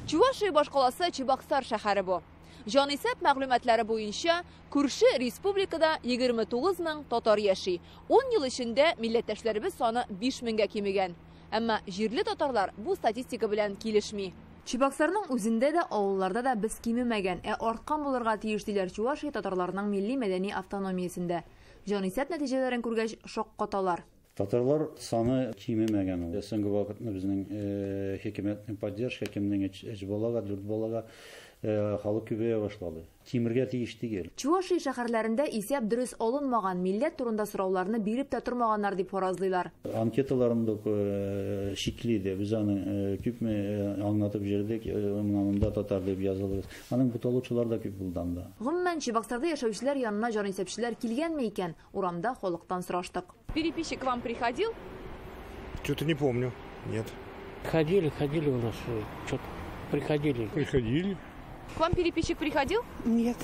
Чувашия башкаласы Чебоксар шәһәре бу. Җанисәп мәгълүматлары буенча, күрше республикада 29 мең татар яши. 10 ел эчендә милләттәшләребез саны 5 меңгә кимегән. Әмма җирле татарлар бу статистика белән килешми. Чебоксарның үзендә дә, авылларда да без кимемәгән, арткан булырга тиеш диләр Чувашия татарларының милли-мәдәни автономиясендә. Җанисәп нәтиҗәләрен күргәч шаккаталар. Татарлар саны кимемәгән. Соңгы вакытта безнең хөкүмәтнең поддержка кемнең 3 балага, 4 балага халык күбәя башлады. Кимергә тиеш түгел. Чувашия шәһәрләрендә исәп дөрес алынмаган, милләт турында сорауларны биреп тә тормаганнар дип фаразлыйлар. Анкеталарында шикле иде. Без аны күпме аңлатып җирдек, монда татар дип язылды. Аның буталучылар да күп булды анда. Гомумән Чебоксарда яшәүчеләр янына җанисәпчеләр килгәнме икән? Урамда халыктан сораштык. Переписчик к вам приходил? Что-то не помню. Нет. Ходили у нас, что-то приходили. Приходили. К вам переписчик приходил? Нет.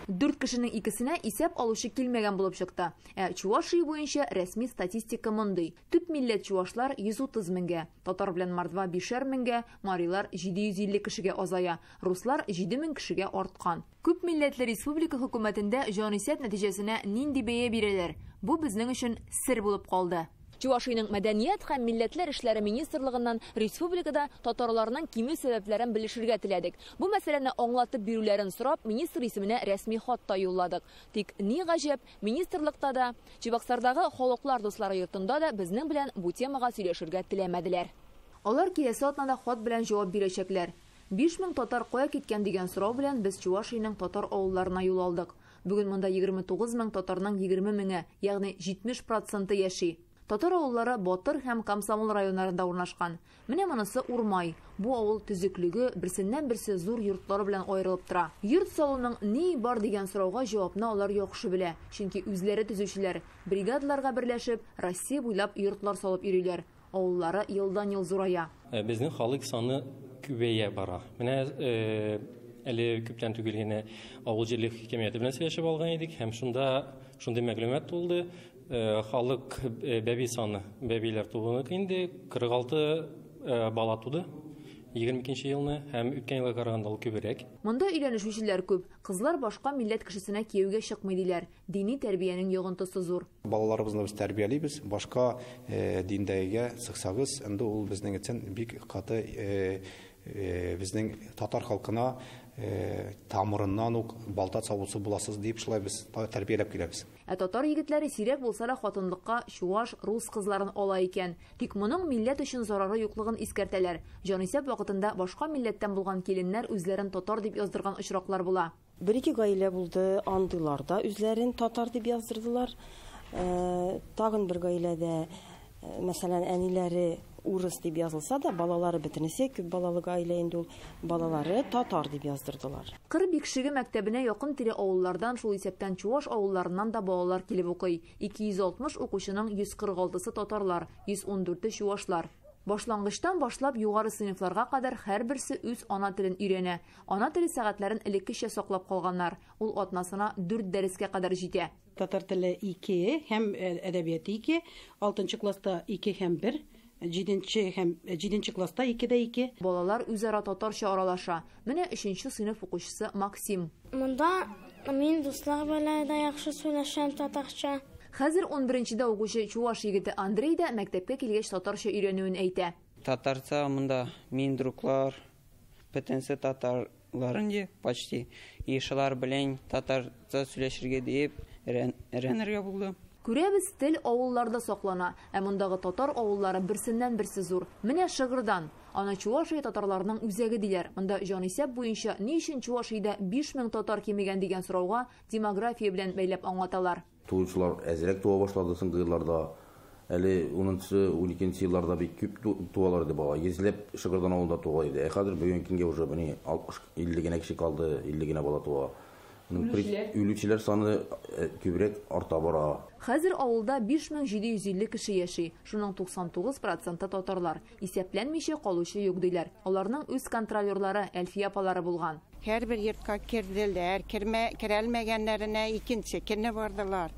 4 кешенең икесенә исәп алучы килмәгән булып чыкты. Чувашия буенча рәсми статистика мондый. Төп милләт чуашлар 130 меңгә, татар белән мордва 5 меңгә, марилар 750 кешегә азая, руслар 7 мең кешегә арткан. Күп милләтле республика хөкүмәтендә җанисәп нәтиҗәсенә нинди бәя бирәләр? Бу безнең өчен сер булып калды. Чувашиянең мәдәният һәм милләтләр эшләре министрлыгыннан республикада татарларның кимү сәбәпләрен белешергә теләдек. Бу мәсьәләне аңлатып бирүләрен сорап, министр исеменә рәсми хат та юлладык. Тик ни гаҗәп, министрлыкта да, Чебоксардагы халыклар дуслары йортында да безнең белән бу темага сөйләшергә теләмәделәр. Алар киләсе атнада хат белән җавап бирәчәкләр. 5 мең татар кая киткән дигән сорау белән без Чувашиянең татар авылларына юл алдык. Бүген монда 29 мең татарның 20 меңе, ягъни 70% яши. Татар авыллары Батыр һәм Комсомол районнарында урнашкан. Менә монысы Урмай. Бу авыл төзеклеге берсеннән-берсе зур йортлары белән аерылып тора. Йорт салуның ни бар дигән сорауга җавапны алар яхшы белә. Чөнки үзләре төзүчеләр бригадаларга берләшеп Россия буйлап йортлар салып йөриләр. Авыллары елдан-ел зурая. Безнең халык саны күбәя бара. Менә әле күптән түгел генә авыл җирлек хакимияте белән сөйләшеп алган идек һәм шундай мәгълүмат булды. Халык бәби саны, бәбиләр туганы инде 46 бала туды 22 елны һәм үткән елга караганда ул күбрәк. Монда өйләнешүчеләр күп. Кызлар башка милләт кешесенә кияүгә чыкмый диләр. Дини тәрбиянең йогынтысы зур. Балаларыбызны без тәрбиялибез. Башка диндәгә сыксагыз, инде ул безнең өчен бик каты безнең татар халкына тамырыннан ук балта савусы буласыз дип шулай без тәрбияләп киләбез. Татар егетләре сирәк булса да хатынлыкка чуваш, рус кызларын ала икән. Тик моның милләт өчен зарары юклыгын искәртәләр. Җанисәп вакытында башка милләттән булган киленнәр үзләрен татар дип яздырган очраклар була. Бер-ике гаилә булды, андыларда үзләрен татар дип яздырдылар. Тагын бер гаиләдә, мәсәлән, әниләре урыс дип язылса да, балалары бөтенесе күп балалы гаилә инде ул, балалары татар дип яздырдылар. Кыр бикшеге мәктәбенә якын тирә авыллардан, шул исәптән чуваш авылларыннан да балалар килеп укый. 260 укучының 146-сы татарлар, 114-е чувашлар. Башлангычтан башлап югары сыйныфларга кадәр һәрберсе үз ана телен өйрәнә. Ана теле сәгатьләрен элеккечә саклап калганнар. Ул атнасына 4 дәрескә кадәр җитә. Татар теле 2 һәм әдәбияты 2, 6 класста 2 һәм 1, 7 класста 2дә 2. Балалар үзара татарча аралаша. Менә 3нче сыйныф укучысы Максим. Монда мин дуслар белән дә яхшы сөйләшәм татарча. Хәзер 11нчедә укучы чуваш егете Андрей да мәктәпкә килгәч татарча өйрәнүен әйтә. Татарча монда мин друклар, бөтенсе татарларны почти ишалар белән татарча сөйләшергә дип өйрәнергә булды. Күрәбез, тел авылларда саклана, ә мондагы татар авыллары берсеннән-берсе зур. Менә Шыгырдан, аны Чувашия татарларының үзәге диләр. Монда җанисәп буенча ни өчен Чувашиядә 5 мең татар кимегән дигән сорауга демография белән бәйләп аңлаталар. Туучылар әзрәк туа башлады соңгы елларда. Әле 10-12 елларда бик күп туалар иде бала. Йөзләп Шыгырдан авылда туа иде. Хәзер бүгенге көнгә уже 60-50 генә кеше калды, 50 генә бала туа. Үлүчеләр саны күбрәк арта бара. Хәзер авылда 5750 кеше яши. Шуның 99% татарлар. Исәпләнмичә калучы юк диләр. Аларның үз контролерлары, Әлфия апалары булган. Һәрбер йортка кирделәр, керәлмәгәннәренә икенче көнне бардылар.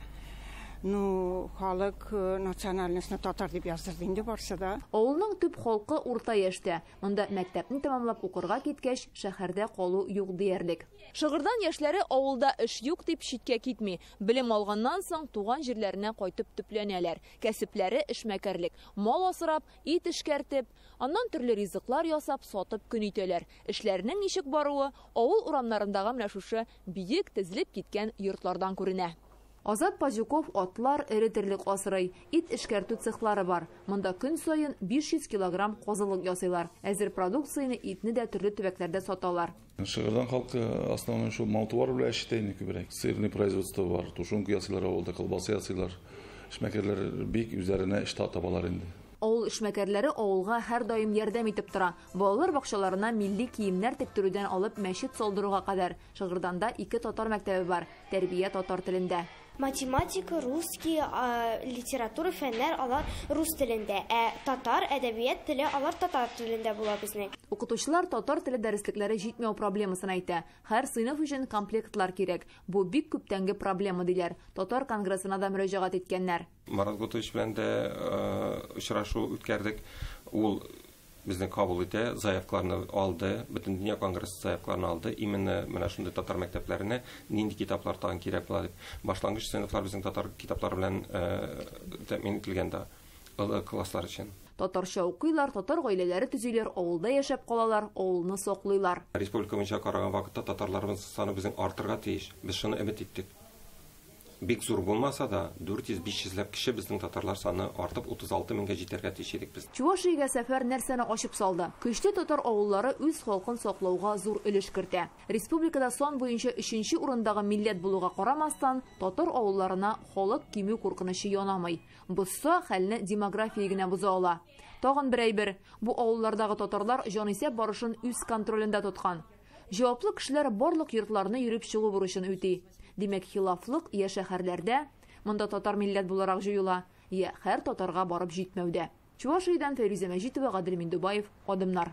Ну, халык национальностьны татар дип яздырды инде барса да. Авылның төп халкы урта яшьтә. Монда мәктәпне тәмамлап укырга киткәч, шәһәрдә калу юк диярлек. Шыгырдан яшьләре авылда эш юк дип читкә китми. Белем алганнан соң туган җирләренә кайтып төпләнәләр. Кәсепләре эшмәкәрлек, мал асрап, ит эшкәртеп, аннан төрле ризыклар ясап, сатып көн итәләр. Эшләрнең ничек баруы авыл урамнарындагы менә шушы биек тезелеп киткән йортлардан күренә. Азат Пазюков атлар эретерлек асрый, ит эшкәртү цехлары бар. Монда көн сайын 500 килограмм козылык ясыйлар. Әзер продукцияны, итне дә төрле төбәкләрдә саталар. Шыгырдан халкы основной шу малтуар белән эшләйне күбрәк. Сырный производство бар, тушенка ясыйлар, авылда колбаса ясыйлар. Эшмәкәрләр бик үзләренә эш табалар инде. Авыл эшмәкәрләре авылга һәр даим ярдәм итеп тора. Балалар бакчаларына милли киемнәр тектерүдән алып мәчет салдыруга кадәр. Шыгырданда 2 татар мәктәбе бар. Тәрбия татар телендә. Математика, русский, литература, фәннәр алар рус телендә, татар әдәбият теле алар татар телендә була безнең. Укытучылар татар теле дәреслекләре җитмәү проблемасын әйтә. Һәр сыйныф өчен комплектлар кирәк. Бу бик күптәнге проблема диләр. Татар конгрессына да мөрәҗәгать иткәннәр. Марат Гутович белән дә очрашу үткәрдек. Ул безнең кабул итә, заявкаларны алды, бөтен дөнья конгрессы заявкаларны алды. Именно менә шундый татар мәктәпләренә нинди китаплар тагын кирәк була дип. Башлангыч сыйныфлар безнең татар китаплары белән тәэмин ителгән дә класслар өчен. Татарча укыйлар, татар гаиләләре төзиләр, авылда яшәп калалар, авылны саклыйлар. Республика буенча караган вакытта татарларыбыз саны безнең артырга тиеш. Без шуны өмет иттек. Бик зур булмаса да 400-500 кеше безнең татарлар саны артып 36 меңгә җитәргә тиеш идек без. Чувашиягә сәфәр нәрсәне ачып салды? Көчле татар авыллары үз халкын саклауга зур өлеш кертә. Республикада сан буенча 3нче урындагы милләт булуга карамастан, татар авылларына халык кимү куркынычы янамый. Бусса хәлне демография генә боза ала. Тагын бер әйбер, бу авыллардагы татарлар җанисәп барышын үз контролендә тоткан. Җаваплы кешеләр барлык йортларны йөреп чыгу бурычын үти. Димәк, хилафлык я шәһәрләрдә, монда татар милләт буларак җыела, я һәр татарга барып җитмәүдә. Чувашиядән Фәрүзә Мәҗитова, Гадел Миндубаев, Адымнар.